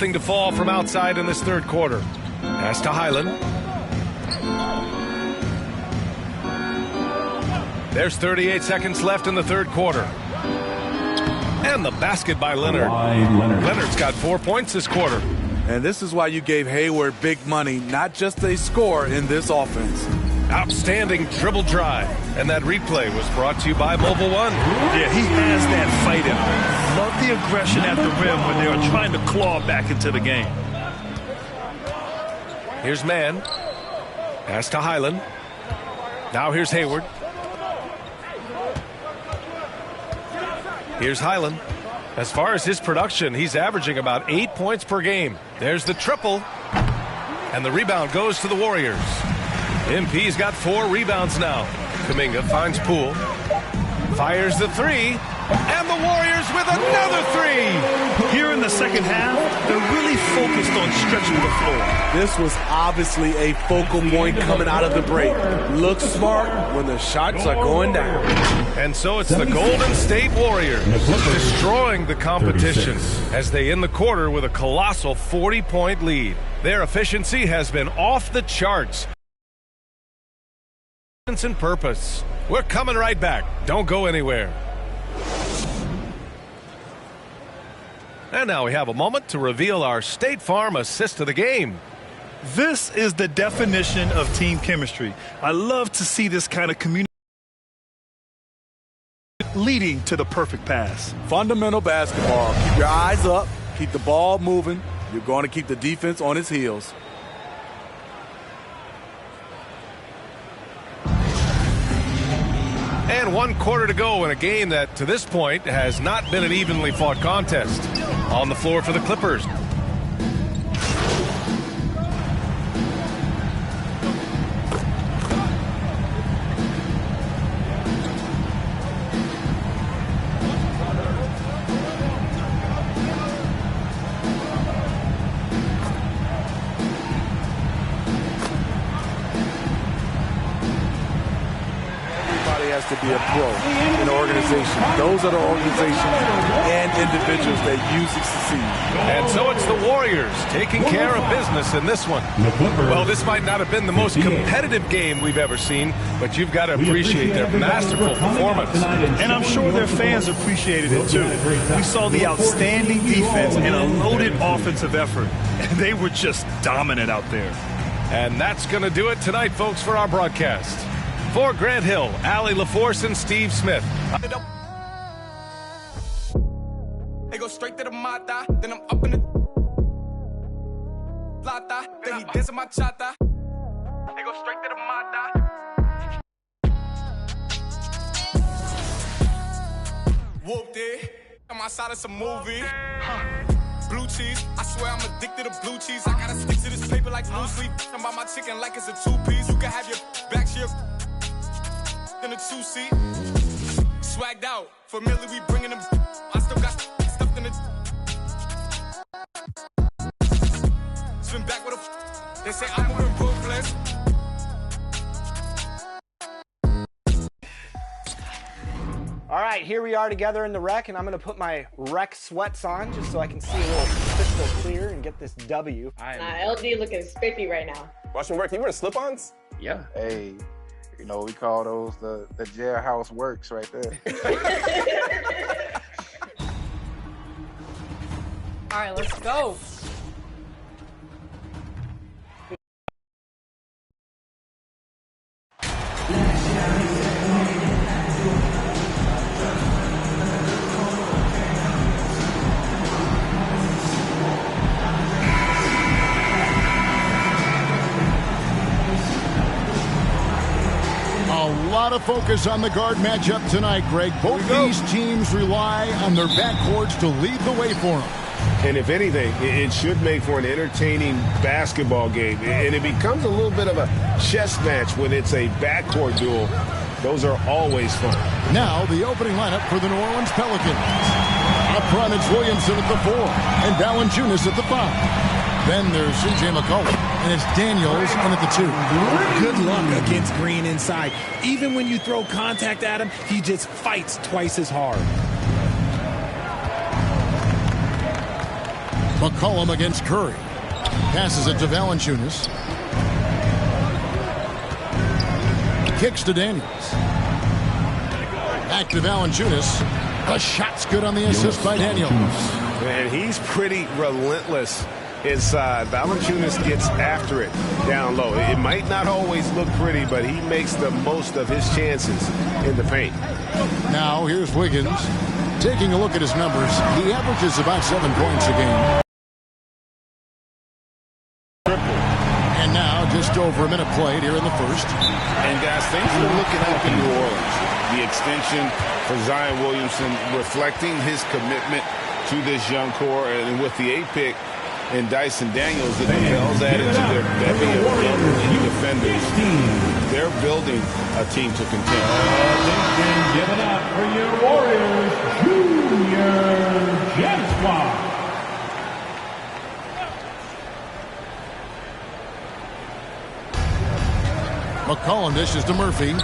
nothing to fall from outside in this third quarter. Pass to Highland. There's 38 seconds left in the third quarter. And the basket by Leonard. Leonard's got 4 points this quarter. And this is why you gave Hayward big money, not just a score in this offense. Outstanding dribble drive. And that replay was brought to you by Mobile One. Yeah, he has that fight in him. Love the aggression at the rim when they are trying to claw back into the game. Here's Mann. Pass to Highland. Now here's Hayward. Here's Highland. As far as his production, he's averaging about 8 points per game. There's the triple. And the rebound goes to the Warriors. MP's got 4 rebounds now. Kuminga finds Poole. Fires the three. And the Warriors with another three. Here in the second half, they're really focused on stretching the floor. This was obviously a focal point coming out of the break. Look smart when the shots are going down. And so it's the Golden State Warriors destroying the competition as they end the quarter with a colossal 40-point lead. Their efficiency has been off the charts. And purpose. We're coming right back. Don't go anywhere. And now we have a moment to reveal our State Farm assist of the game. This is the definition of team chemistry. I love to see this kind of community leading to the perfect pass. Fundamental basketball. Keep your eyes up. Keep the ball moving. You're going to keep the defense on its heels. And 1 quarter to go in a game that, to this point, has not been an evenly fought contest. On the floor for the Clippers. Has to be a pro in an organization. Those are the organizations and individuals that usually succeed. And so it's the Warriors taking care of business in this one. Well, this might not have been the most competitive game we've ever seen, but you've got to appreciate their masterful performance. And I'm sure their fans appreciated it too. We saw the outstanding defense and a loaded offensive effort, and they were just dominant out there. And that's going to do it tonight, folks, for our broadcast. For Grant Hill, Allie LaForce, and Steve Smith. They go straight to the mata, then I'm up in the plata, then he dance my chata. They go straight to the mata. Whooped it. I'm outside of some movie. Blue cheese, I swear I'm addicted to blue cheese. I gotta stick to this paper like blue sleep. I'm about my chicken like it's a 2-piece. You can have your back to your in a 2-seat. Swagged out, familiar, we bringing them. I still got stuffed in the. Swim back with a. They say I'm moving ruthless. All right, here we are together in the rec, and I'm going to put my rec sweats on just so I can see a little crystal clear and get this W. LD looking spiffy right now. Watch me work. You wear slip-ons? Yeah. Hey, you know, we call those the jailhouse works right there. All right, let's go. A lot of focus on the guard matchup tonight, Greg. Both these teams rely on their backcourts to lead the way for them. And if anything, it should make for an entertaining basketball game. And it becomes a little bit of a chess match when it's a backcourt duel. Those are always fun. Now the opening lineup for the New Orleans Pelicans. Up front, it's Williamson at the 4 and Valanciunas at the 5. Then there's C.J. McCollum, and it's Daniels in at the 2. Good luck against Green inside. Even when you throw contact at him, he just fights twice as hard. McCollum against Curry. Passes it to Valanciunas. Kicks to Daniels. Back to Valanciunas. The shot's good on the assist by Daniels. And he's pretty relentless inside. Valanciunas gets after it down low. It might not always look pretty, but he makes the most of his chances in the paint. Now here's Wiggins. Taking a look at his numbers, he averages about 7 points a game. And now just over a minute played here in the first. And guys, things are looking up in New Orleans. The extension for Zion Williamson reflecting his commitment to this young core, and with the 8th pick and Dyson Daniels, the Pels added to their bevy of young defenders. They're building a team to contend. Give it up for your Warriors Junior Jet Squad. McCollum dishes to Murphy.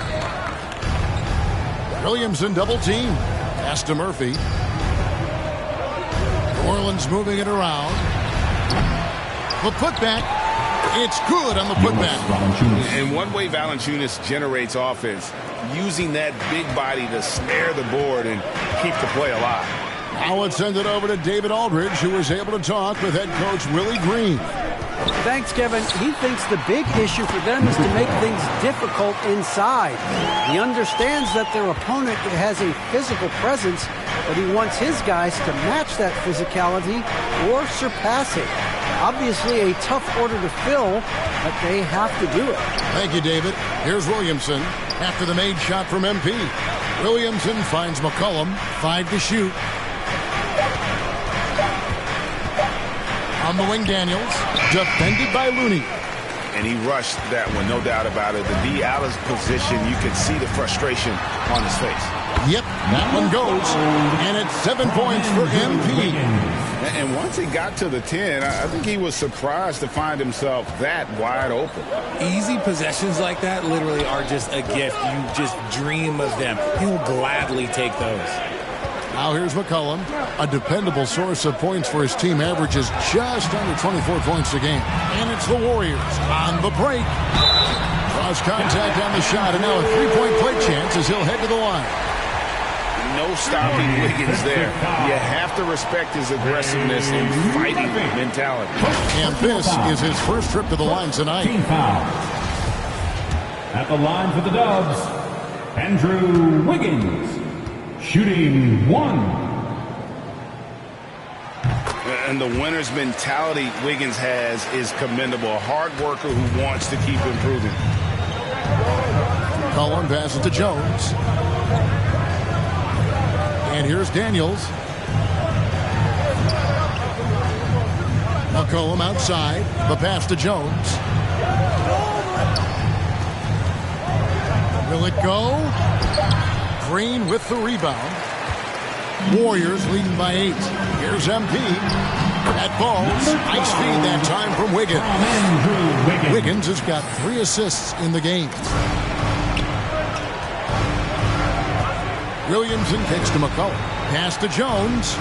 Williamson double team. Pass to Murphy. New Orleans moving it around. The putback. It's good on the putback. And one way Valanciunas generates offense, using that big body to snare the board and keep the play alive. Now let's send it over to David Aldridge, who was able to talk with head coach Willie Green. Thanks, Kevin. He thinks the big issue for them is to make things difficult inside. He understands that their opponent has a physical presence, but he wants his guys to match that physicality or surpass it. Obviously a tough order to fill, but they have to do it. Thank you, David. Here's Williamson after the made shot from MP. Williamson finds McCollum, 5 to shoot. On the wing, Daniels, defended by Looney. And he rushed that one, no doubt about it. The D. Allen's position, you can see the frustration on his face. Yep, that one goes. And it's 7 points for MP. And once he got to the 10, I think he was surprised to find himself that wide open. Easy possessions like that literally are just a gift. You just dream of them. He'll gladly take those. Now here's McCollum, a dependable source of points for his team, averages just under 24 points a game. And it's the Warriors on the break. Cross contact on the shot, and now a 3-point play chance as he'll head to the line. No stopping Wiggins there. You have to respect his aggressiveness and fighting mentality. And this is his first trip to the line tonight. Team foul. At the line for the Dubs, Andrew Wiggins. Shooting 1. And the winner's mentality Wiggins has is commendable. A hard worker who wants to keep improving. Cullen passes to Jones. And here's Daniels. McCollum outside. The pass to Jones. Will it go? Green with the rebound. Warriors leading by 8. Here's MP. That ball's nice feed that time from Wiggins. Wiggins has got 3 assists in the game. Williamson kicks to McCollum. Pass to Jones.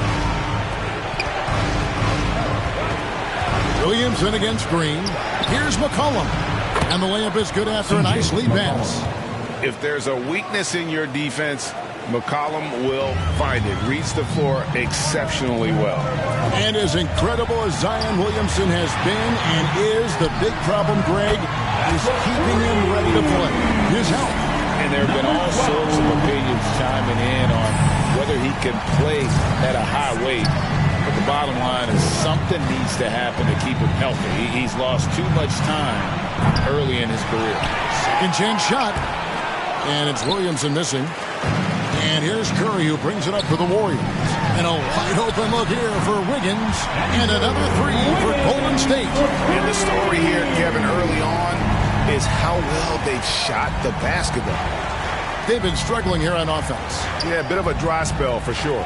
Williamson against Green. Here's McCollum. And the layup is good after a nice lead pass. If there's a weakness in your defense, McCollum will find it. Reads the floor exceptionally well. And as incredible as Zion Williamson has been and is, the big problem, Greg, is keeping him ready to play. His health. And there have been all sorts of opinions chiming in on whether he can play at a high weight. But the bottom line is something needs to happen to keep him healthy. He's lost too much time early in his career. Second chance shot. And it's Williamson missing. And here's Curry, who brings it up for the Warriors. And a wide open look here for Wiggins. And another 3 for Golden State. And the story here, Kevin, early on is how well they've shot the basketball. They've been struggling here on offense. Yeah, a bit of a dry spell for sure.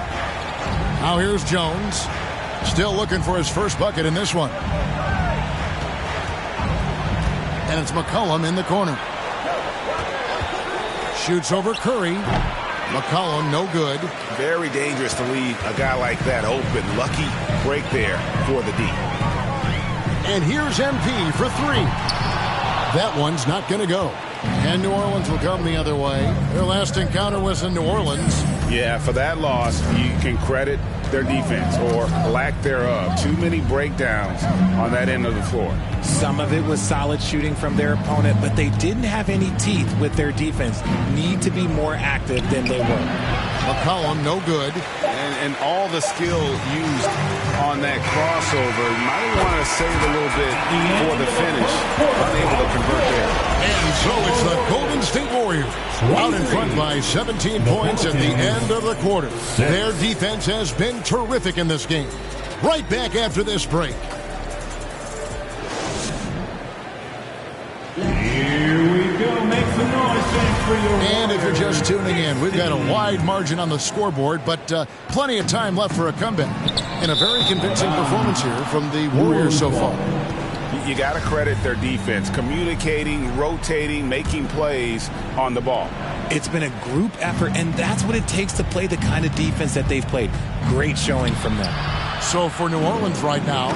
Now here's Jones. Still looking for his first bucket in this one. And it's McCollum in the corner. Shoots over Curry. McCollum, no good. Very dangerous to leave a guy like that open. Lucky break there for the D. And here's MP for 3. That one's not going to go. And New Orleans will come the other way. Their last encounter was in New Orleans. Yeah, for that loss, you can credit their defense or lack thereof. Too many breakdowns on that end of the floor. Some of it was solid shooting from their opponent, but they didn't have any teeth with their defense. Need to be more active than they were. McCollum, no good. And all the skill used on that crossover, you might want to save a little bit for the finish. Unable to convert there. And so it's the Golden State Warriors out in front by 17 points at the end of the quarter. Their defense has been terrific in this game. Right back after this break. Here we go. Make some noise. Thanks for your And if you're just tuning in, we've got a wide margin on the scoreboard, but plenty of time left for a comeback. And a very convincing performance here from the Warriors so far. You got to credit their defense, communicating, rotating, making plays on the ball. It's been a group effort, and that's what it takes to play the kind of defense that they've played. Great showing from them. So for New Orleans right now,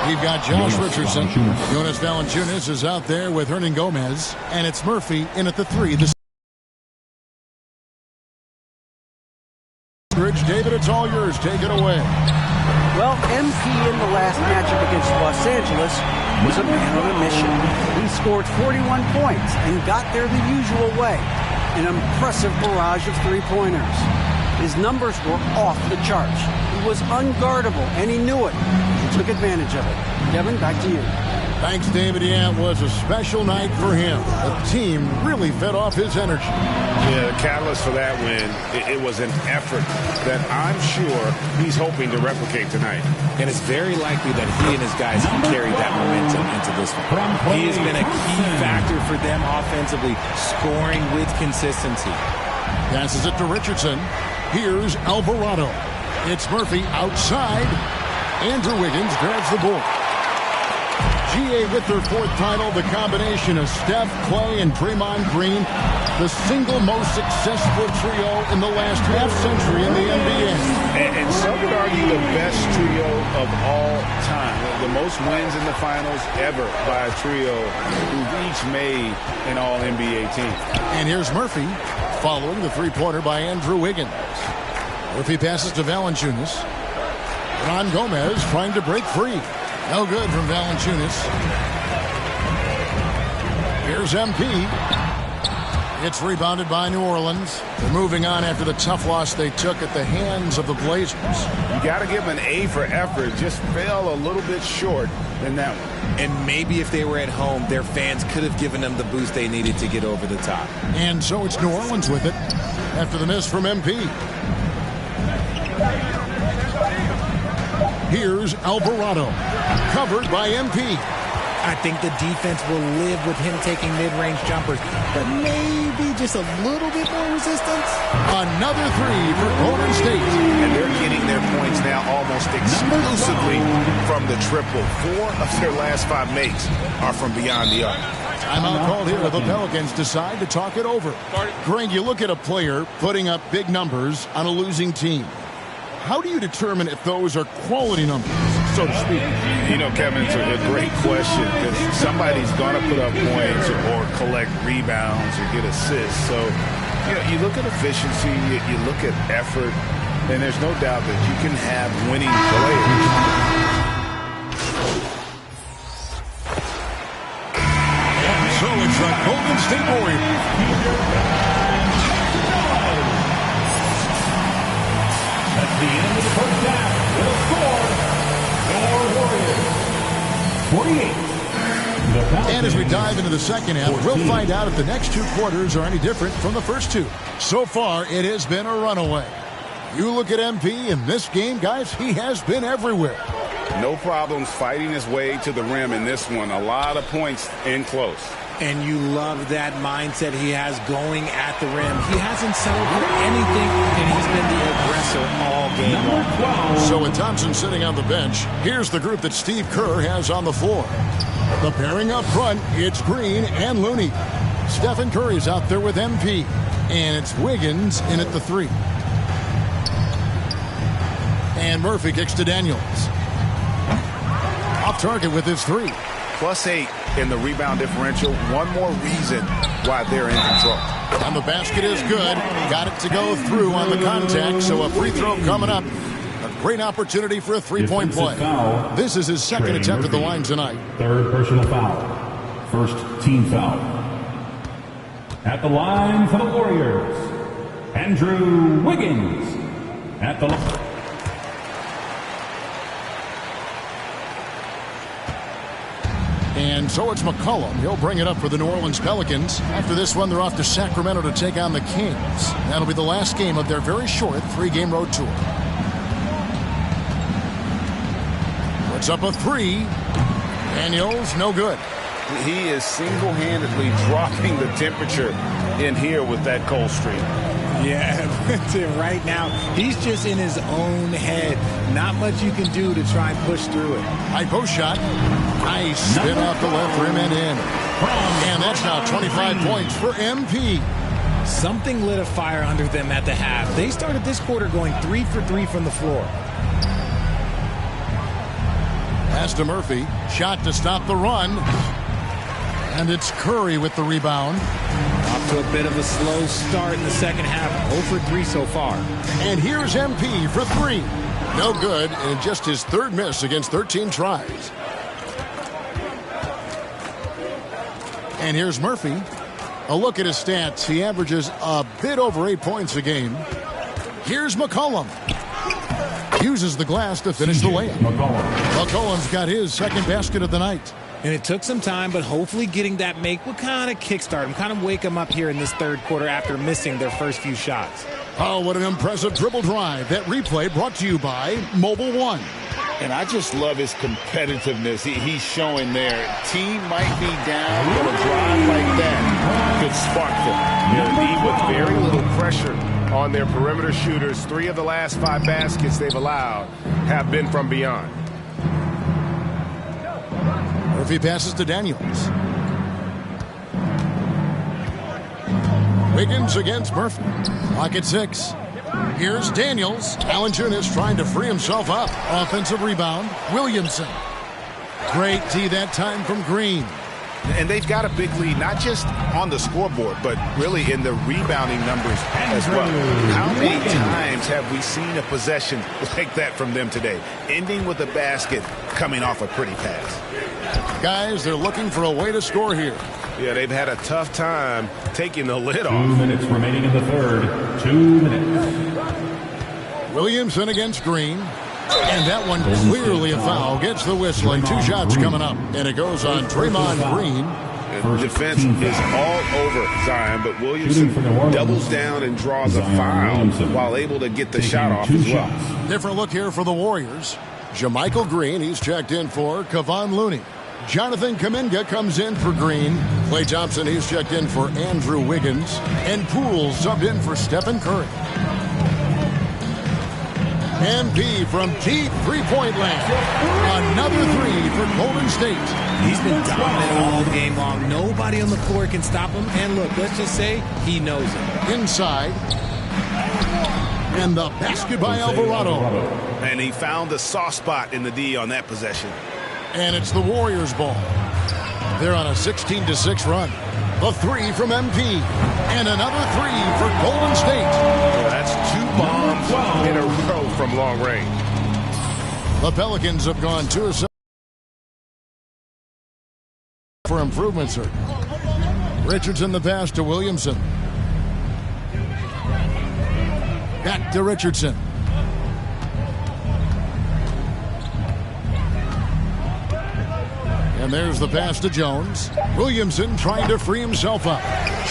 we've got Josh Richardson. Jonas Valanciunas is out there with Hernan Gomez, and it's Murphy in at the 3. David, it's all yours. Take it away. Well, MP in the last matchup against Los Angeles was a man on a mission. He scored 41 points and got there the usual way. An impressive barrage of three-pointers. His numbers were off the charts. He was unguardable, and he knew it. He took advantage of it. Kevin, back to you. Thanks, David. Yeah, it was a special night for him. The team really fed off his energy. Yeah, the catalyst for that win, it was an effort that I'm sure he's hoping to replicate tonight. And it's very likely that he and his guys can carry that momentum into this one. He has been a key factor for them offensively, scoring with consistency. Passes it to Richardson. Here's Alvarado. It's Murphy outside. Andrew Wiggins grabs the board. GA with their 4th title, the combination of Steph, Clay, and Draymond Green, the single most successful trio in the last half-century in the NBA. And some would argue the best trio of all time. The most wins in the finals ever by a trio who've each made an All-NBA team. And here's Murphy following the three-pointer by Andrew Wiggins. Murphy passes to Valanciunas. Ron Gomez trying to break free. No good from Valanciunas. Here's MP. It's rebounded by New Orleans. They're moving on after the tough loss they took at the hands of the Blazers. You got to give them an A for effort. Just fell a little bit short in that one. And maybe if they were at home, their fans could have given them the boost they needed to get over the top. And so it's New Orleans with it after the miss from MP. Here's Alvarado, covered by MP. I think the defense will live with him taking mid-range jumpers, but maybe just a little bit more resistance. Another 3 for Golden State. And they're getting their points now almost exclusively from the triple. 4 of their last 5 makes are from beyond the arc. Timeout called here. The Pelicans decide to talk it over. Greg, you look at a player putting up big numbers on a losing team. How do you determine if those are quality numbers, so to speak? You know, Kevin, it's a great question because somebody's going to put up points or collect rebounds or get assists. So, you know, you look at efficiency, you look at effort, and there's no doubt that you can have winning players. And so it's the Golden State Warriors. At the end of the first half, the score, your Warriors, 48. And as we dive into the second half, we'll find out if the next 2 quarters are any different from the first 2. So far, it has been a runaway. You look at MP in this game, guys, he has been everywhere. No problems fighting his way to the rim in this one. A lot of points in close. And you love that mindset he has going at the rim. He hasn't settled for anything, and he's been the aggressor all game long. So with Thompson sitting on the bench, here's the group that Steve Kerr has on the floor. The pairing up front, it's Green and Looney. Stephen Curry's out there with MP. And it's Wiggins in at the 3. And Murphy kicks to Daniels. Off target with his 3. +8 in the rebound differential. One more reason why they're in control. And the basket is good. Got it to go through on the contact, so a free throw coming up. A great opportunity for a three-point play. This is his second attempt at the line tonight. Third personal foul. First team foul. At the line for the Warriors, Andrew Wiggins. At the line. And so it's McCollum. He'll bring it up for the New Orleans Pelicans. After this one, they're off to Sacramento to take on the Kings. That'll be the last game of their very short 3-game road tour. Puts up a 3. Daniels, no good. He is single-handedly dropping the temperature in here with that cold streak. Yeah, right now, he's just in his own head. Not much you can do to try and push through it. High post shot. Nice spin off the left rim and in. And that's now 25 points for MP. Something lit a fire under them at the half. They started this quarter going 3 for 3 from the floor. Pass to Murphy. Shot to stop the run. And it's Curry with the rebound. Off to a bit of a slow start in the second half. 0 for 3 so far. And here's MP for 3. No good, and just his third miss against 13 tries. And here's Murphy. A look at his stats. He averages a bit over 8 points a game. Here's McCollum. Uses the glass to finish the layup. McCollum's got his second basket of the night. And it took some time, but hopefully getting that make will kind of kickstart him, kind of wake him up here in this third quarter after missing their first few shots. Oh, what an impressive dribble drive. That replay brought to you by Mobile One. And I just love his competitiveness. He's showing there. Team might be down, but a drive like that could spark them. They'll be with very little pressure on their perimeter shooters. 3 of the last 5 baskets they've allowed have been from beyond. Murphy passes to Daniels. Wiggins against Murphy. Clock at 6. Here's Daniels. Valanciunas trying to free himself up. Offensive rebound. Williamson. Great D that time from Green. And they've got a big lead, not just on the scoreboard, but really in the rebounding numbers as well. How many times have we seen a possession like that from them today? Ending with a basket, coming off a pretty pass. Guys, they're looking for a way to score here. Yeah, they've had a tough time taking the lid off. 2 minutes remaining in the third. 2 minutes. Williamson against Green. And that one clearly a foul. Gets the whistle and 2 shots coming up. And it goes on Draymond Green. And defense is all over Zion, but Williamson doubles down and draws a foul while able to get the shot off as well. Different look here for the Warriors. JaMychal Green, he's checked in for Kevon Looney. Jonathan Kuminga comes in for Green. Klay Thompson, he's checked in for Andrew Wiggins. And Poole subbed in for Stephen Curry. MP from deep three-point land. Another 3 for Golden State. He's been dominant all game long. Nobody on the floor can stop him. And look, let's just say he knows it. Inside. And the basket by Alvarado. And he found the soft spot in the D on that possession. And it's the Warriors' ball. They're on a 16-6 run. The 3 from MP. And another 3 for Golden State. Well, that's 2 bombs in a row from long range. The Pelicans have gone 2 of 7 for improvement, sir. Richardson the pass to Williamson. Back to Richardson. And there's the pass to Jones. Williamson trying to free himself up.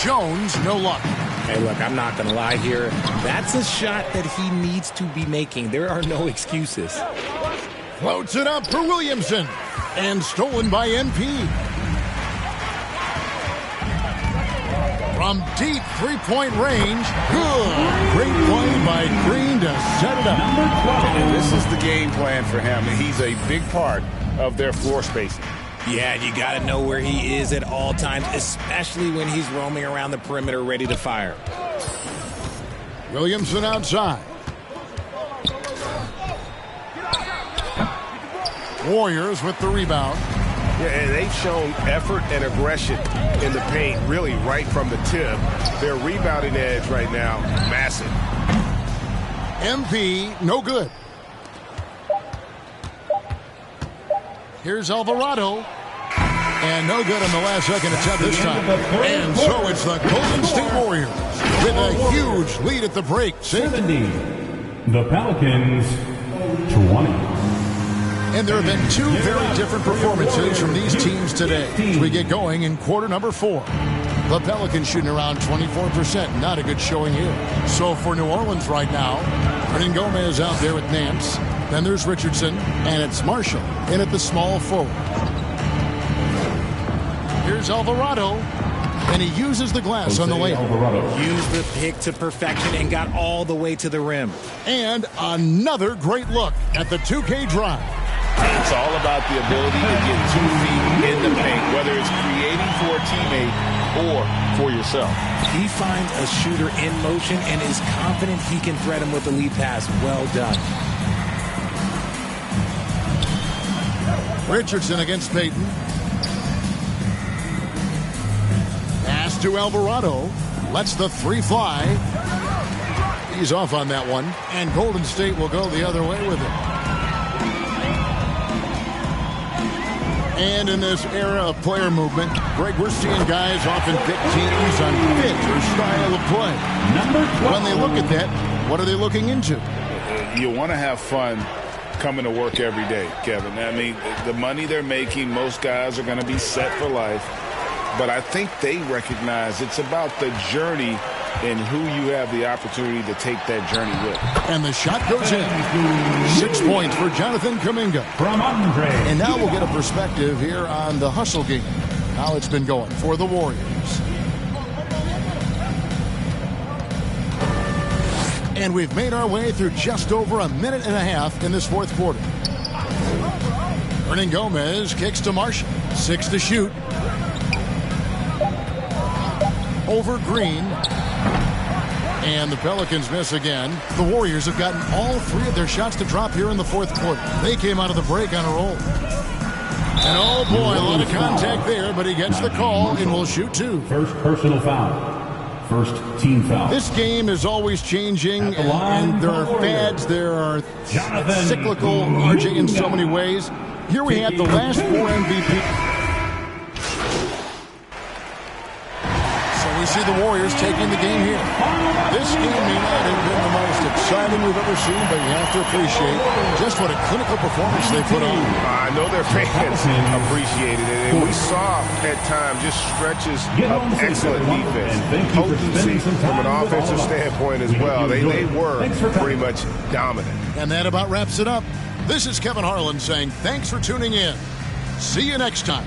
Jones, no luck. Hey, look, I'm not going to lie here. That's a shot that he needs to be making. There are no excuses. Floats it up for Williamson. And stolen by MP. From deep three-point range. Good. Great play by Green to set it up. And this is the game plan for him. He's a big part of their floor spacing. Yeah, you got to know where he is at all times, especially when he's roaming around the perimeter ready to fire. Williamson outside. Warriors with the rebound. Yeah, and they've shown effort and aggression in the paint really right from the tip. Their rebounding edge right now, massive. MP, no good. Here's Alvarado. And no good on the last second attempt this time. And so it's the Golden State Warriors with a huge lead at the break. 70. The Pelicans, 20. And there have been two very different performances from these teams today as we get going in quarter number 4. The Pelicans shooting around 24%. Not a good showing here. So for New Orleans right now, Hernan Gomez out there with Nance. Then there's Richardson, and it's Marshall in at the small forward. Here's Alvarado, and he uses the glass on the layup. Used the pick to perfection and got all the way to the rim. And another great look at the 2K drive. It's all about the ability to get 2 feet in the paint, whether it's creating for a teammate or for yourself. He finds a shooter in motion and is confident he can thread him with the lead pass. Well done. Richardson against Payton. Pass to Alvarado. Lets the 3 fly. He's off on that one. And Golden State will go the other way with it. And in this era of player movement, Greg, we're seeing guys often pick teams on fit or style of play. When they look at that, what are they looking into? You want to have fun coming to work every day, Kevin. I mean, the money they're making, most guys are going to be set for life. But I think they recognize it's about the journey and who you have the opportunity to take that journey with. And the shot goes in. 6 points for Jonathan Kuminga. From Andre. And now we'll get a perspective here on the hustle game. How it's been going for the Warriors. And we've made our way through just over a minute and a half in this fourth quarter. Hernan Gomez kicks to Marshall. 6 to shoot. Over Green. And the Pelicans miss again. The Warriors have gotten all 3 of their shots to drop here in the fourth quarter. They came out of the break on a roll. And oh boy, a lot of contact there, but he gets the call and will shoot 2. First personal foul. First team foul. This game is always changing, and there are fads, there are cyclical, RJ, in so many ways. Here we have the last 4 MVP. We see the Warriors taking the game here. This game may not have been the most exciting we've ever seen, but you have to appreciate just what a clinical performance they put on. I know their fans appreciated it, and we saw at times just stretches of excellent defense, potency from an offensive standpoint as well. They were pretty much dominant. And that about wraps it up. This is Kevin Harlan saying thanks for tuning in. See you next time.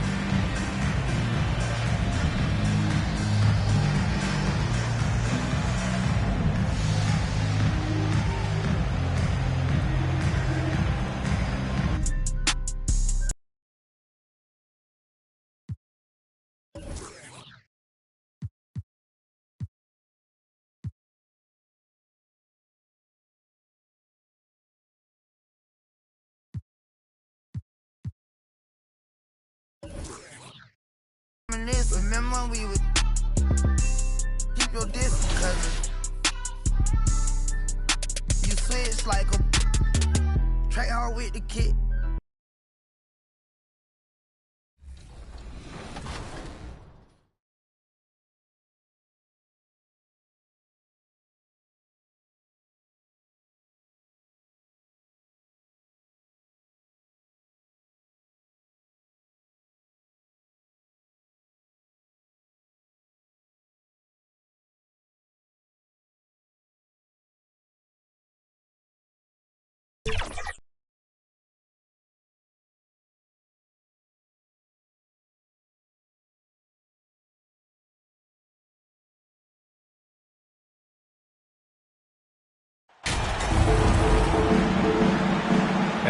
Remember we would keep your distance, cause you switch like a track hard with the kid.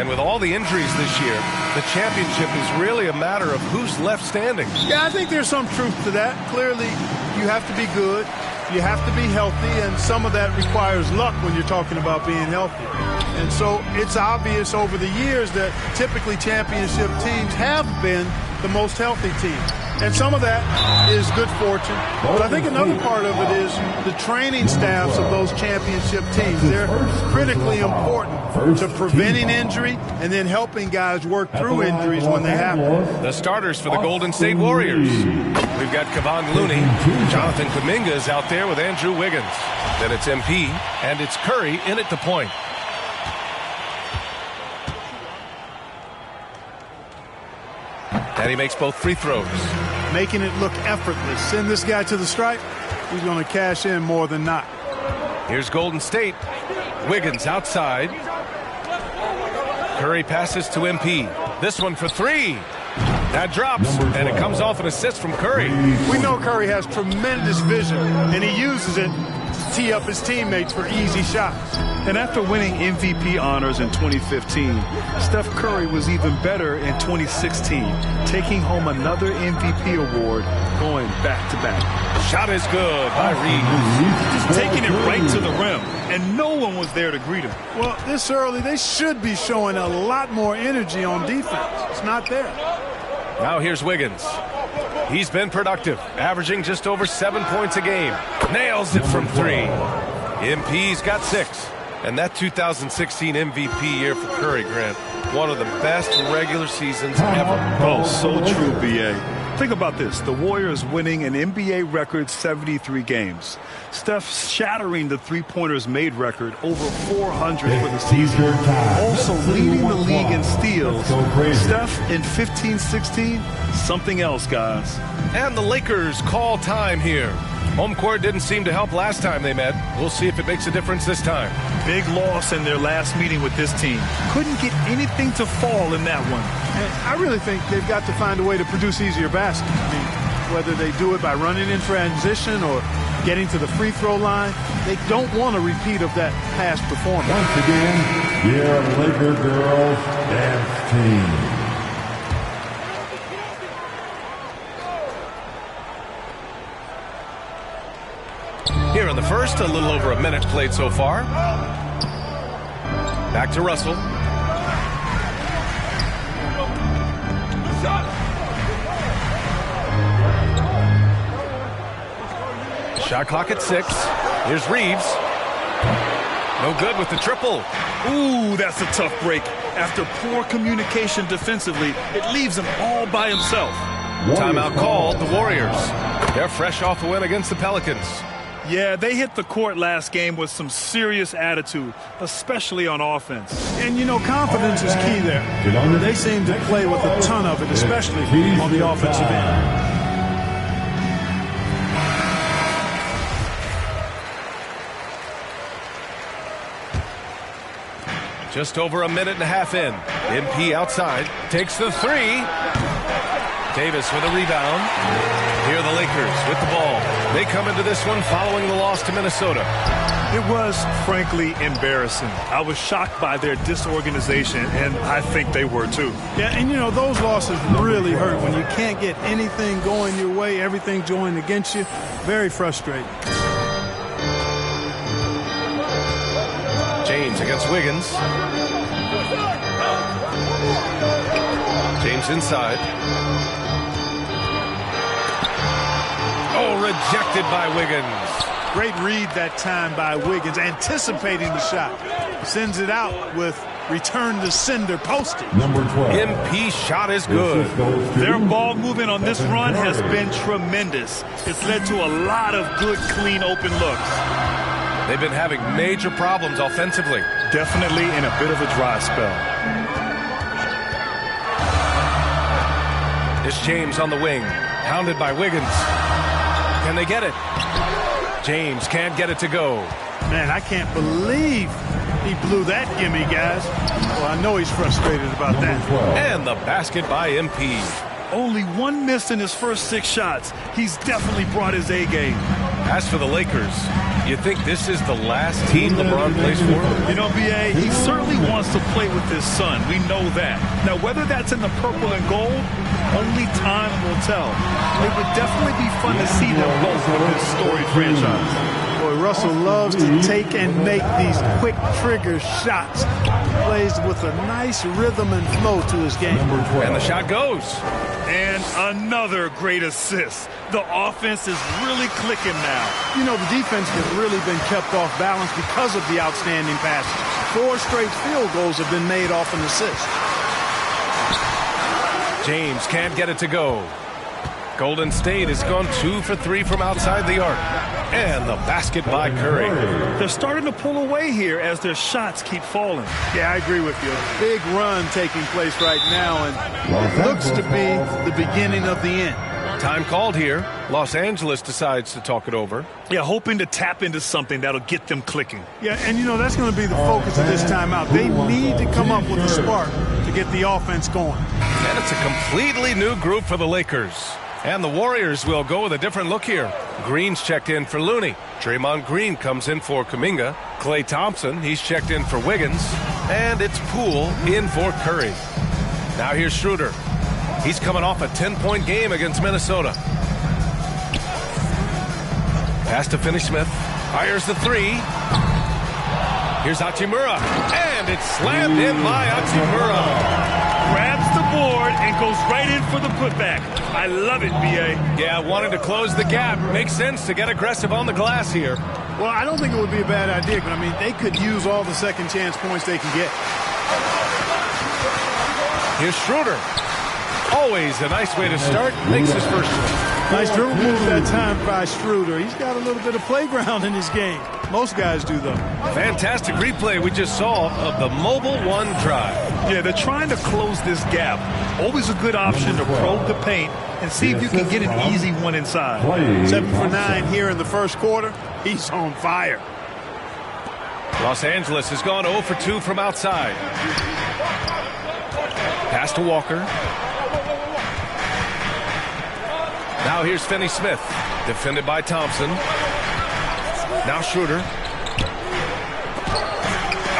with all the injuries this year, the championship is really a matter of who's left standing. Yeah, I think there's some truth to that. Clearly, you have to be good. You have to be healthy, and some of that requires luck when you're talking about being healthy. And so it's obvious over the years that typically championship teams have been the most healthy team. And some of that is good fortune. But I think another part of it is the training staffs of those championship teams. They're critically important to preventing injury and then helping guys work through injuries when they happen. The starters for the Golden State Warriors. We've got Kevon Looney. Jonathan Kuminga is out there with Andrew Wiggins. Then it's MP, and it's Curry in at the point. And he makes both free throws. Making it look effortless. Send this guy to the stripe. He's going to cash in more than not. Here's Golden State. Wiggins outside. Curry passes to MP. This one for three. That drops, and it comes off an assist from Curry. We know Curry has tremendous vision, and he uses it to tee up his teammates for easy shots. And after winning MVP honors in 2015, Steph Curry was even better in 2016, taking home another MVP award, going back-to-back. Shot is good by Reeves. Just taking it right to the rim, and no one was there to greet him. Well, this early, they should be showing a lot more energy on defense. It's not there. Now here's Wiggins. He's been productive, averaging just over 7 points a game. Nails it from three. MP's got 6. And that 2016 MVP year for Curry, Grant, one of the best regular seasons ever. Oh, so true, B.A. Think about this. The Warriors winning an NBA record 73 games. Steph shattering the three-pointers made record, over 400 for the season. Also leading the league in steals. Steph in 15-16, something else, guys. And the Lakers call time here. Home court didn't seem to help last time they met. We'll see if it makes a difference this time. Big loss in their last meeting with this team. Couldn't get anything to fall in that one. And I really think they've got to find a way to produce easier baskets. I mean, whether they do it by running in transition or getting to the free throw line, they don't want a repeat of that past performance. Once again, your Laker girls dance team. Here in the first, a little over a minute played so far. Back to Russell. Shot clock at 6. Here's Reeves. No good with the triple. Ooh, that's a tough break. After poor communication defensively, it leaves him all by himself. Timeout called, the Warriors. They're fresh off a win against the Pelicans. Yeah, they hit the court last game with some serious attitude, especially on offense. And, you know, confidence is key there. They seem to play with a ton of it, especially on the offensive end. Just over a minute and a half in. MP outside, takes the three. Davis with a rebound. Here are the Lakers with the ball. They come into this one following the loss to Minnesota. It was, frankly, embarrassing. I was shocked by their disorganization, and I think they were too. Yeah, and you know, those losses really hurt when you can't get anything going your way, everything going against you. Very frustrating. James against Wiggins. James inside. Oh, rejected by Wiggins. Great read that time by Wiggins, anticipating the shot. Sends it out with return to sender posted. Number 12. MP shot is good. Their ball movement on this run has been tremendous. It's led to a lot of good, clean, open looks. They've been having major problems offensively. Definitely in a bit of a dry spell. It's James on the wing, hounded by Wiggins. Can they get it? James can't get it to go. Man, I can't believe he blew that gimme, guys. Well, I know he's frustrated about that. And the basket by MP. Only one miss in his first 6 shots. He's definitely brought his A game. As for the Lakers, You think this is the last team LeBron plays for? You know, B.A., he certainly wants to play with his son. We know that. Now, whether that's in the purple and gold, only time will tell. It would definitely be fun to see them both with this storied franchise. Boy, Russell loves to take and make these quick trigger shots. Plays with a nice rhythm and flow to his game. And the shot goes. And another great assist. The offense is really clicking now. You know, the defense has really been kept off balance because of the outstanding passes. 4 straight field goals have been made off an assist. James can't get it to go. Golden State has gone 2 for 3 from outside the arc. And the basket by Curry. They're starting to pull away here as their shots keep falling. Yeah, I agree with you. Big run taking place right now, and it looks to be the beginning of the end. Time called here. Los Angeles decides to talk it over. Yeah, hoping to tap into something that'll get them clicking. Yeah, and you know, that's going to be the focus of this timeout. They need to come up with a spark to get the offense going. And it's a completely new group for the Lakers. And the Warriors will go with a different look here. Green's checked in for Looney. Draymond Green comes in for Kuminga. Klay Thompson, he's checked in for Wiggins. And it's Poole in for Curry. Now here's Schroeder. He's coming off a 10-point game against Minnesota. Pass to Finney-Smith. Fires the 3. Here's Hachimura. And it's slammed in by Hachimura. Grabs the board and goes right in for the putback. I love it, B.A. Yeah, wanting to close the gap. Makes sense to get aggressive on the glass here. Well, I don't think it would be a bad idea, but I mean, they could use all the second chance points they can get. Here's Schroeder. Always a nice way to start. Makes his first one. Nice dribble move that time by Schroeder. He's got a little bit of playground in his game. Most guys do, though. Fantastic replay we just saw of the mobile 1 drive. Yeah, they're trying to close this gap. Always a good option to probe the paint and see if you can get an easy one inside. 7 for 9 here in the first quarter. He's on fire. Los Angeles has gone 0 for 2 from outside. Pass to Walker. Now here's Finney-Smith, defended by Thompson. Now Schroeder.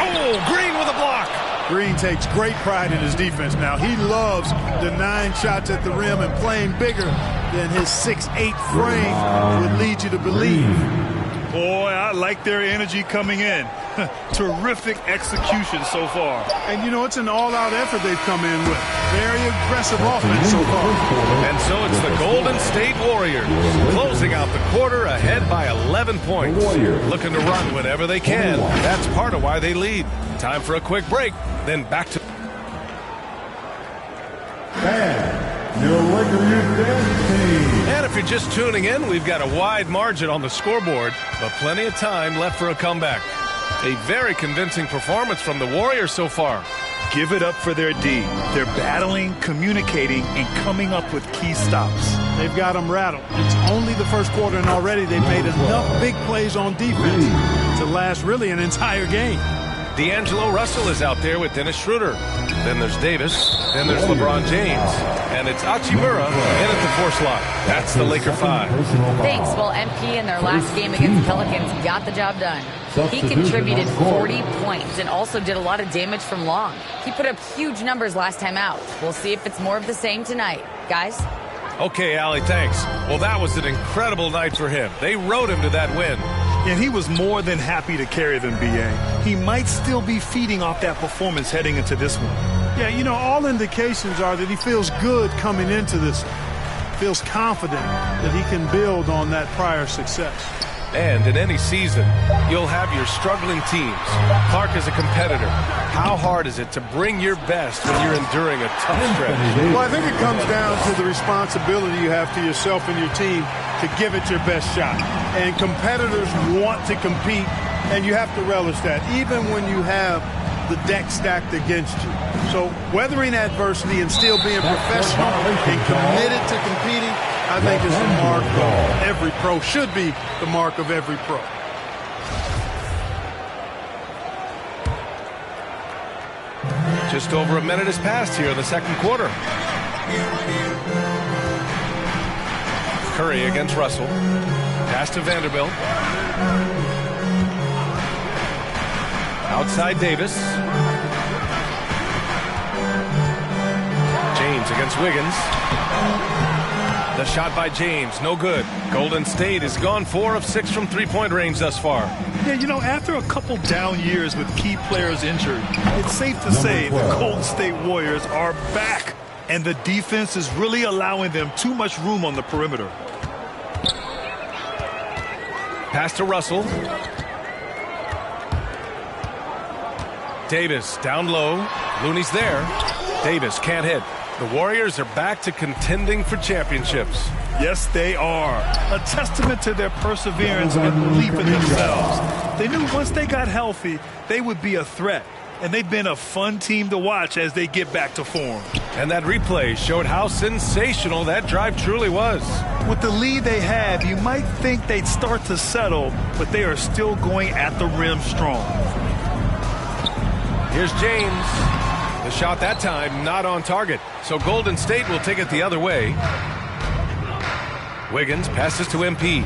Oh, Green with a block. Green takes great pride in his defense now. He loves denying shots at the rim and playing bigger than his 6'8" frame would lead you to believe. Boy, I like their energy coming in. Terrific execution so far. And, you know, it's an all-out effort they've come in with. Very aggressive offense so far. And so it's the Golden State Warriors closing out the quarter ahead by 11 points. Looking to run whenever they can. That's part of why they lead. Time for a quick break, then back to... And if you're just tuning in, we've got a wide margin on the scoreboard, but plenty of time left for a comeback. A very convincing performance from the Warriors so far. Give it up for their D. They're battling, communicating, and coming up with key stops. They've got them rattled. It's only the first quarter, and already they've made enough big plays on defense to last really an entire game. D'Angelo Russell is out there with Dennis Schroeder. Then there's Davis. Then there's LeBron James. And it's Hachimura in at the 4 slot. That's the Laker 5. Thanks. Well, MP in their last game against the Pelicans got the job done. He contributed 40 points and also did a lot of damage from long. He put up huge numbers last time out. We'll see if it's more of the same tonight. Guys? Okay, Allie, thanks. Well, that was an incredible night for him. They rode him to that win. And he was more than happy to carry them, B.A. He might still be feeding off that performance heading into this one. Yeah, you know, all indications are that he feels good coming into this. Feels confident that he can build on that prior success. And in any season, you'll have your struggling teams. Clark is a competitor. How hard is it to bring your best when you're enduring a tough stretch? Well, I think it comes down to the responsibility you have to yourself and your team to give it your best shot. And competitors want to compete, and you have to relish that, even when you have the deck stacked against you. So weathering adversity and still being professional and committed to competing, I think is the mark of every pro, should be the mark of every pro. Just over a minute has passed here in the second quarter. Curry against Russell. Pass to Vanderbilt. Outside Davis. James against Wiggins. The shot by James, no good. Golden State has gone 4 of 6 from three-point range thus far. Yeah, you know, after a couple down years with key players injured, it's safe to say the Golden State Warriors are back, and the defense is really allowing them too much room on the perimeter. Pass to Russell. Davis down low. Looney's there. Davis can't hit. The Warriors are back to contending for championships. Yes, they are. A testament to their perseverance and belief in themselves. They knew once they got healthy, they would be a threat. And they've been a fun team to watch as they get back to form. And that replay showed how sensational that drive truly was. With the lead they have, you might think they'd start to settle, but they are still going at the rim strong. Here's James. The shot that time not on target. So Golden State will take it the other way. Wiggins passes to MP.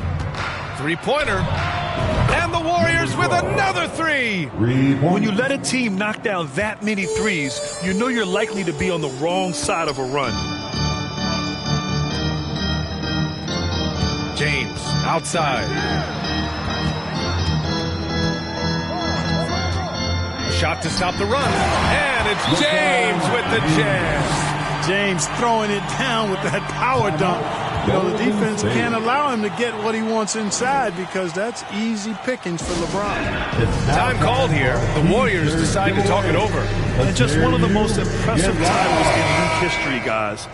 Three-pointer. And the Warriors with another three. When you let a team knock down that many threes, you know you're likely to be on the wrong side of a run. James outside. Shot to stop the run. And it's James with the jam. James throwing it down with that power dunk. You know, the defense can't allow him to get what he wants inside because that's easy pickings for LeBron. Time called here. The Warriors decide to talk it over. And just one of the most impressive titles in league history, guys.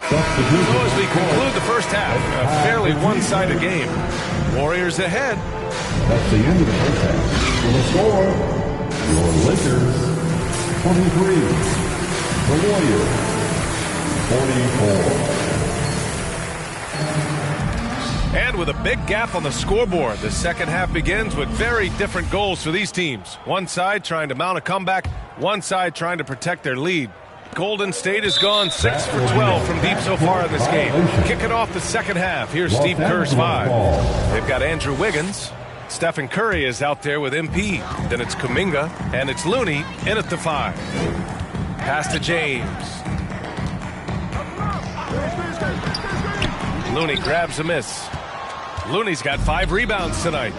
So as we conclude the first half, a fairly one-sided game. Warriors ahead. That's the end of the first half. For the score, your Lakers 23, the Warriors 44. And with a big gap on the scoreboard, the second half begins with very different goals for these teams. One side trying to mount a comeback, one side trying to protect their lead. Golden State has gone 6 for 12 from deep so far in this game. Kicking off the second half, here's Steve Kerr's 5. They've got Andrew Wiggins. Stephen Curry is out there with MP. Then it's Kuminga, and it's Looney in at the 5. Pass to James. Looney grabs a miss. Looney's got 5 rebounds tonight.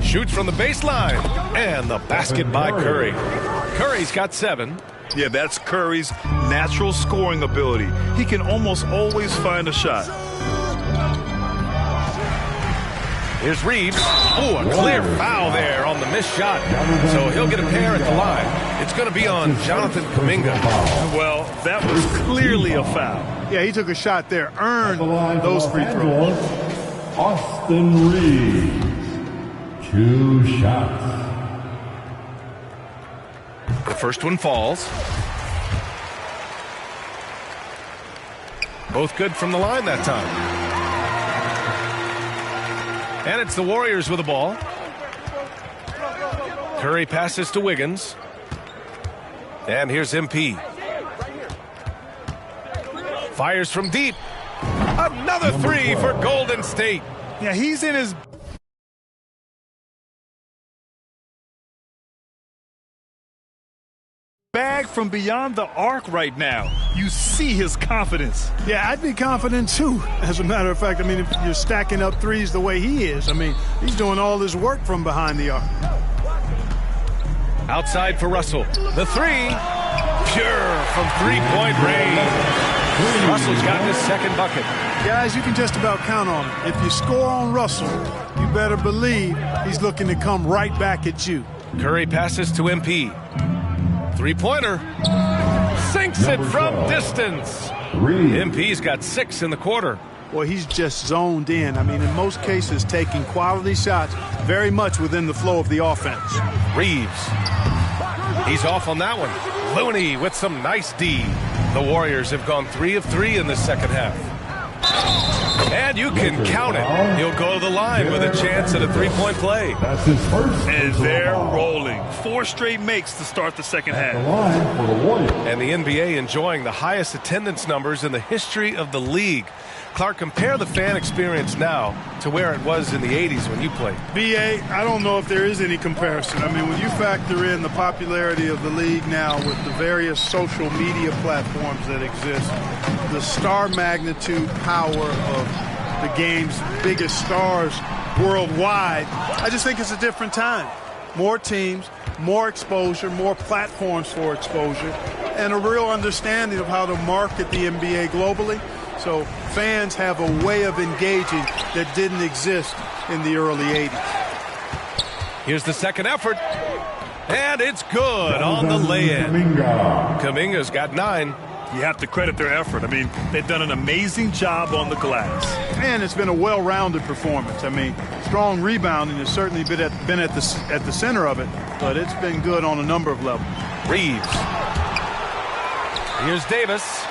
Shoots from the baseline. And the basket by Curry. Curry's got 7. Yeah, that's Curry's natural scoring ability. He can almost always find a shot. Here's Reeves. Oh, a clear foul there on the missed shot. So he'll get a pair at the line. It's going to be on Jonathan Kuminga. Well, that was clearly a foul. Yeah, he took a shot there. Earned those free throws. Austin Reeves. 2 shots. The first one falls. Both good from the line that time. And it's the Warriors with the ball. Curry passes to Wiggins. And here's MP. Fires from deep. Another 3 for Golden State. Yeah, he's in his bag from beyond the arc right now. You see his confidence. Yeah, I'd be confident too. As a matter of fact, I mean, if you're stacking up threes the way he is, I mean, he's doing all this work from behind the arc. Outside for Russell. The 3. Pure from three-point range. Russell's got his second bucket. Guys, you can just about count on it. If you score on Russell, you better believe he's looking to come right back at you. Curry passes to MP. Three-pointer. Sinks it from distance. MP's got 6 in the quarter. Well, he's just zoned in. I mean, in most cases, taking quality shots very much within the flow of the offense. Reeves. He's off on that one. Looney with some nice D. The Warriors have gone 3 of 3 in the second half. And you can count it. He'll go to the line with a chance at a three-point play. That's his first. And they're rolling. 4 straight makes to start the second half. And the NBA enjoying the highest attendance numbers in the history of the league. Clark, compare the fan experience now to where it was in the 80s when you played. BA, I don't know if there is any comparison. I mean, when you factor in the popularity of the league now with the various social media platforms that exist, the star magnitude power of the game's biggest stars worldwide, I just think it's a different time. More teams, more exposure, more platforms for exposure, and a real understanding of how to market the NBA globally. So fans have a way of engaging that didn't exist in the early 80s. Here's the second effort, and it's good on the lay-in. Kuminga's got 9. You have to credit their effort. I mean, they've done an amazing job on the glass. And it's been a well-rounded performance. I mean, strong rebounding has certainly been at the center of it, but it's been good on a number of levels. Reeves. Here's Davis.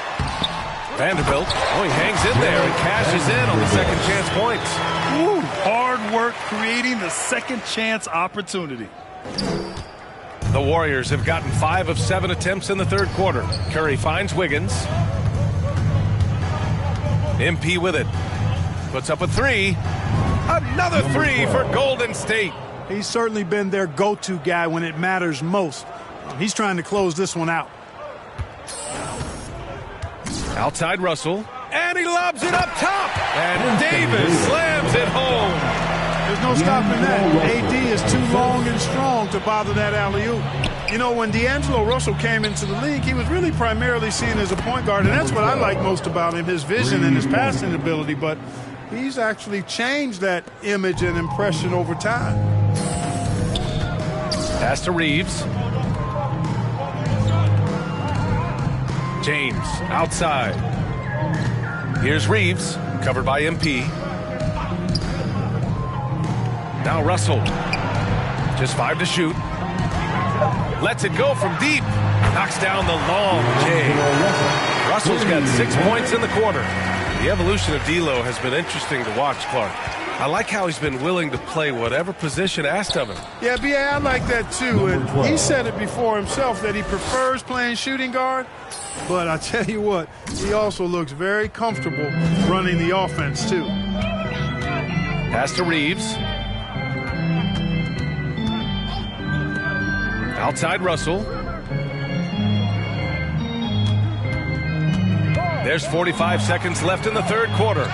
Vanderbilt. Oh, he hangs in there and cashes in on the second chance points. Woo, hard work creating the second chance opportunity. The Warriors have gotten 5 of 7 attempts in the third quarter. Curry finds Wiggins. MP with it. Puts up a 3. Another 3 for Golden State. He's certainly been their go-to guy when it matters most. He's trying to close this one out. Outside Russell. And he lobs it up top. And Davis slams it home. There's no stopping that. AD is too long and strong to bother that alley-oop. You know, when D'Angelo Russell came into the league, he was really primarily seen as a point guard, and that's what I like most about him, his vision and his passing ability. But he's actually changed that image and impression over time. Pass to Reeves. James outside. Here's Reeves, covered by MP. Now Russell. Just 5 to shoot. Lets it go from deep. Knocks down the long J. Russell's got 6 points in the quarter. The evolution of D'Lo has been interesting to watch, Clark. I like how he's been willing to play whatever position asked of him. Yeah, B.A., I like that too. And he said it before himself that he prefers playing shooting guard. But I tell you what, he also looks very comfortable running the offense too. Pass to Reeves. Outside Russell. There's 45 seconds left in the third quarter.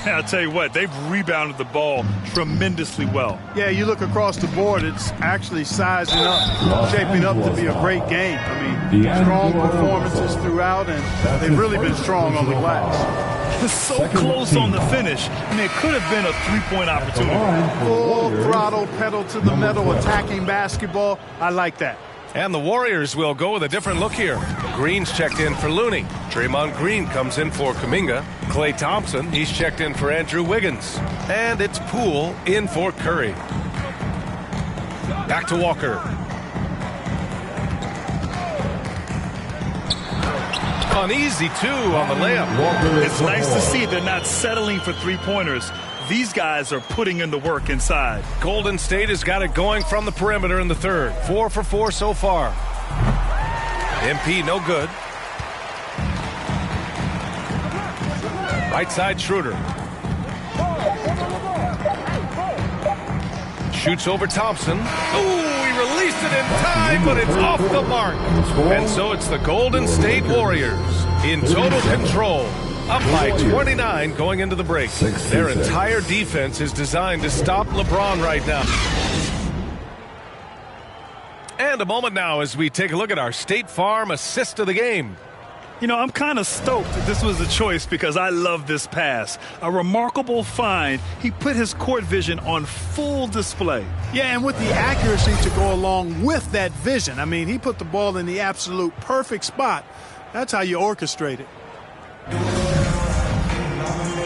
I'll tell you what, they've rebounded the ball tremendously well. Yeah, you look across the board, it's actually sizing up, shaping up to be a great game. I mean, strong performances throughout, and they've really been strong on the glass. It's so close on the finish. I mean, it could have been a three-point opportunity. Full throttle, pedal to the metal, attacking basketball. I like that. And the Warriors will go with a different look here. Green's checked in for Looney. Draymond Green comes in for Kuminga. Klay Thompson, he's checked in for Andrew Wiggins. And it's Poole in for Curry. Back to Walker. Uneasy, too, on the layup. It's nice to see they're not settling for three-pointers. These guys are putting in the work inside. Golden State has got it going from the perimeter in the third. 4 for 4 so far. MP no good. Right side Schroeder. Shoots over Thompson. Ooh, he released it in time, but it's off the mark. And so it's the Golden State Warriors in total control. Up by 29 going into the break. Their entire defense is designed to stop LeBron right now. And a moment now as we take a look at our State Farm assist of the game. You know, I'm kind of stoked that this was a choice because I love this pass. A remarkable find. He put his court vision on full display. Yeah, and with the accuracy to go along with that vision. I mean, he put the ball in the absolute perfect spot. That's how you orchestrate it.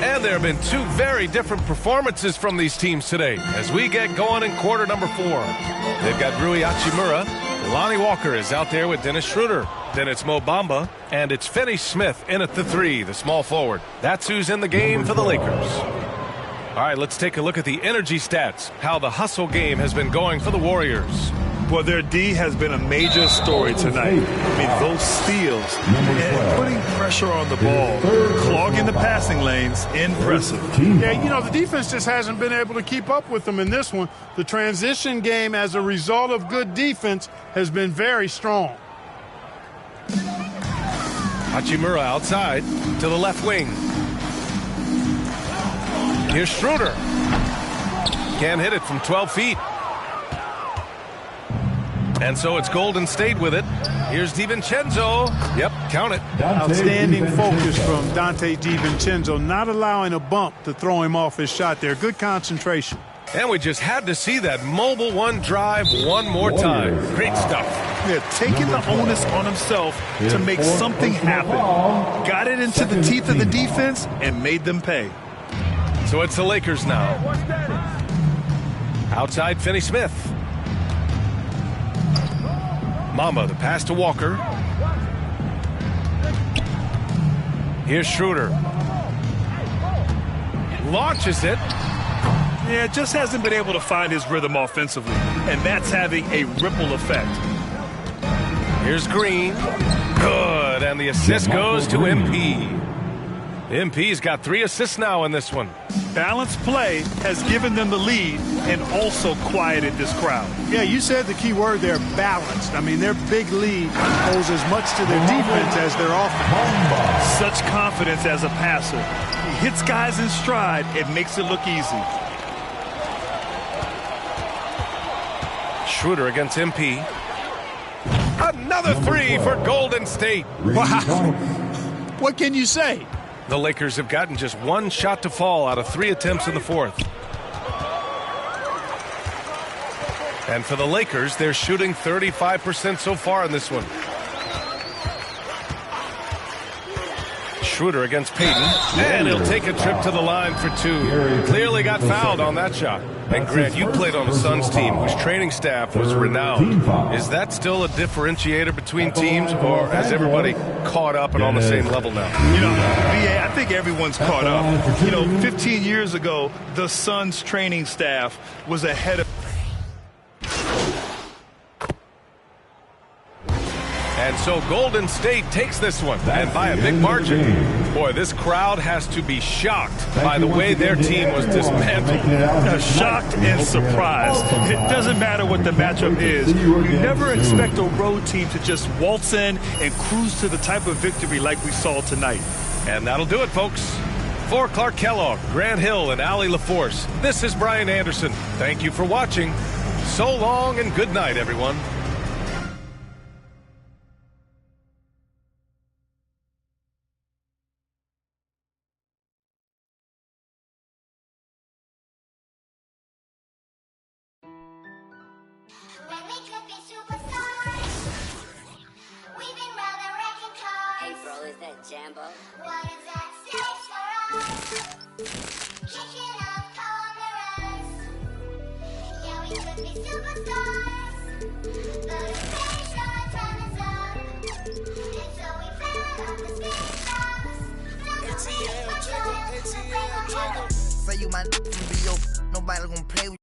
And there have been 2 very different performances from these teams today as we get going in quarter number 4. They've got Rui Hachimura. Lonnie Walker is out there with Dennis Schroeder. Then it's Mo Bamba, and it's Finney Smith in at the 3, the small forward. That's who's in the game for the Lakers. All right, let's take a look at the energy stats, how the hustle game has been going for the Warriors. Well, their D has been a major story tonight. I mean, those steals and putting pressure on the ball, clogging the passing lanes, impressive. Yeah, you know, the defense just hasn't been able to keep up with them in this one. The transition game, as a result of good defense, has been very strong. Hachimura outside to the left wing. Here's Schroeder. Can't hit it from 12 feet. And so it's Golden State with it. Here's DiVincenzo. Yep, count it. Outstanding focus from Dante DiVincenzo, not allowing a bump to throw him off his shot there. Good concentration. And we just had to see that mobile one drive one more time. Great stuff. Yeah, taking the onus on himself to make something happen. Got it into the teeth of the defense and made them pay. So it's the Lakers now. Outside, Finney-Smith. Mama, the pass to Walker. Here's Schroeder. Launches it. Yeah, just hasn't been able to find his rhythm offensively, and that's having a ripple effect. Here's Green. Good, and the assist goes to MP. MP's got 3 assists now in this one. Balanced play has given them the lead and also quieted this crowd. Yeah, you said the key word there, balanced. I mean, their big lead owes as much to their defense as their offense. Such confidence as a passer. He hits guys in stride. It makes it look easy. Schroeder against MP. Another 3 for Golden State. Wow. What can you say? The Lakers have gotten just 1 shot to fall out of 3 attempts in the fourth. And for the Lakers, they're shooting 35% so far in this one. Schroeder against Payton, and he'll take a trip to the line for 2. Clearly got fouled on that shot. And Grant, you played on a Suns team whose training staff was renowned. Is that still a differentiator between teams, or has everybody caught up and on the same level now? You know, VA, I think everyone's caught up. You know, 15 years ago, the Suns training staff was ahead of... And so Golden State takes this one, and by a big margin. Boy, this crowd has to be shocked by the way their team was dismantled. Shocked and surprised. It doesn't matter what the matchup is. You never expect a road team to just waltz in and cruise to the type of victory like we saw tonight. And that'll do it, folks. For Clark Kellogg, Grant Hill, and Allie LaForce, this is Brian Anderson. Thank you for watching. So long and good night, everyone. Jambo. What is that stage for us? Kicking up corners. Yeah, we could be superstars. But the stage door time is up. And so we found up the stage doors. Say you my from BO. Nobody gonna play with